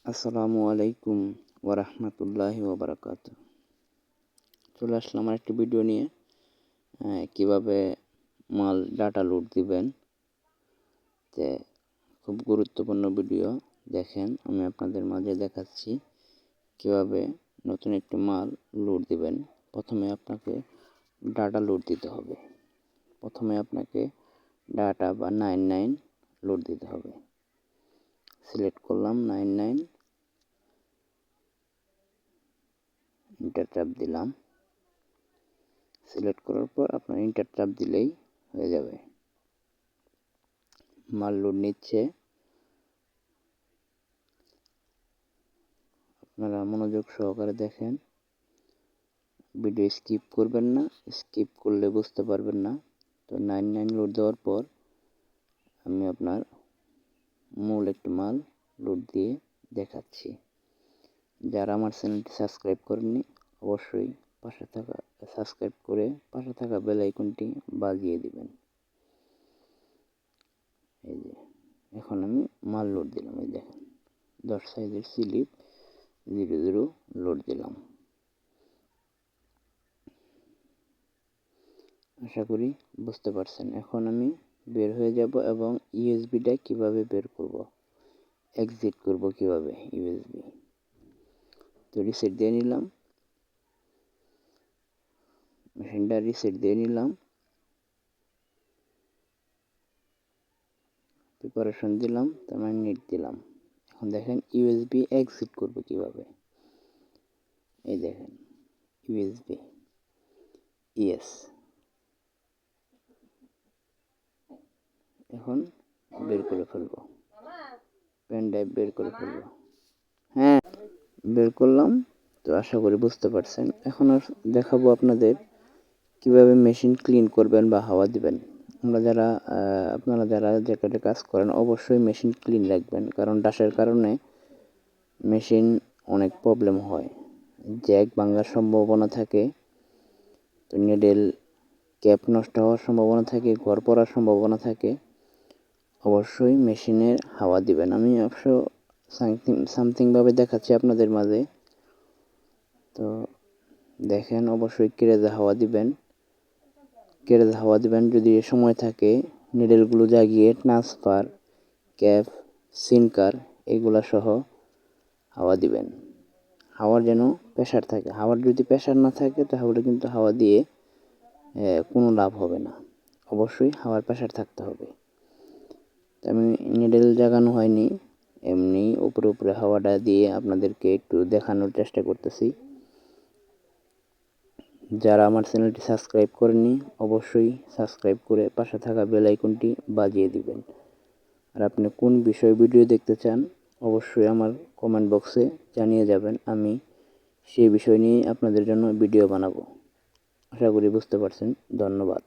আসসালামু আলাইকুম ওরহমতুল্লাহি ওবরাকাতুহ। চলে আসলাম আরেকটি ভিডিও নিয়ে, কিভাবে ডাটা লোড দিবেন। তে খুব গুরুত্বপূর্ণ ভিডিও। দেখেন, আমি আপনাদের মাঝে দেখাচ্ছি কিভাবে নতুন একটি মাল লোড দিবেন। প্রথমে আপনাকে ডাটা লোড দিতে হবে। প্রথমে আপনাকে ডাটা বা 99 লোড দিতে হবে। সিলেক্ট করলাম 99, ইন্টার চাপ দিলাম। সিলেক্ট করার পর আপনার ইন্টার চাপ দিলেই হয়ে যাবে। মাল লোড নিচ্ছে, আপনারা মনোযোগ সহকারে দেখেন। ভিডিও স্কিপ করবেন না, স্কিপ করলে বুঝতে পারবেন না। তো 99 লোড দেওয়ার পর আমি আপনার মূল একটি মাল লোড দিয়ে দেখাচ্ছি। যারা আমার চ্যানেলটি সাবস্ক্রাইব করেননি, অবশ্যই সাবস্ক্রাইব করে পাশে থাকা বেল আইকনটি বাজিয়ে দিবেন। এই যে এখন আমি মাল লোড দিলাম। এই দেখেন, 10 সাইজের স্লিপ 00 লোড দিলাম। আশা করি বুঝতে পারছেন। এখন আমি বের হয়ে যাব এবং ইউএসবিটা কিভাবে বের করব, এক্সিট করব কিভাবে ইউএসবি। তো রিসেট দিয়ে নিলাম, মেশিনটা রিসেট দিয়ে নিলাম, প্রিপারেশন দিলাম, তার মানে নেট দিলাম। এখন দেখেন ইউএসবি এক্সিট করব কিভাবে। এই দেখেন ইউএসবি, ইয়েস। এখন বের করে ফেলবো, পেন ড্রাইভ বের করে ফেলবো। হ্যাঁ, বের করলাম। তো আশা করি বুঝতে পারছেন। এখন আর দেখাবো আপনাদের কিভাবে মেশিন ক্লিন করবেন বা হাওয়া দিবেন। আপনারা যারা জ্যাকেটে কাজ করেন, অবশ্যই মেশিন ক্লিন রাখবেন, কারণ ডাসের কারণে মেশিন অনেক প্রবলেম হয়। জ্যাক ভাঙার সম্ভাবনা থাকে, তো নিডেল ক্যাপ নষ্ট হওয়ার সম্ভাবনা থাকে, ঘর পড়ার সম্ভাবনা থাকে। অবশ্যই মেশিনের হাওয়া দিবেন। আমি অবশ্য সামথিংভাবে দেখাচ্ছি আপনাদের মাঝে। তো দেখেন, অবশ্যই কেরেজে হাওয়া দিবেন। কেরেজে হাওয়া দিবেন যদি সময় থাকে। নিডেলগুলো জাগিয়ে ট্রান্সফার, ক্যাপ, সিনকার এগুলা সহ হাওয়া দিবেন। হাওয়ার যেন প্রেশার থাকে। হাওয়ার যদি প্রেশার না থাকে তাহলে কিন্তু হাওয়া দিয়ে কোনো লাভ হবে না। অবশ্যই হাওয়ার প্রেশার থাকতে হবে। আমি নিডেল জাগানো হয়নি, এমনি উপরে উপরে হাওয়াটা দিয়ে আপনাদেরকে একটু দেখানোর চেষ্টা করতেছি। যারা আমার চ্যানেলটি সাবস্ক্রাইব করেননি, অবশ্যই সাবস্ক্রাইব করে পাশে থাকা বেল আইকনটি বাজিয়ে দিবেন। আর আপনি কোন বিষয়ে ভিডিও দেখতে চান, অবশ্যই আমার কমেন্ট বক্সে জানিয়ে যাবেন। আমি সেই বিষয় নিয়ে আপনাদের জন্য ভিডিও বানাবো। আশা করি বুঝতে পারছেন। ধন্যবাদ।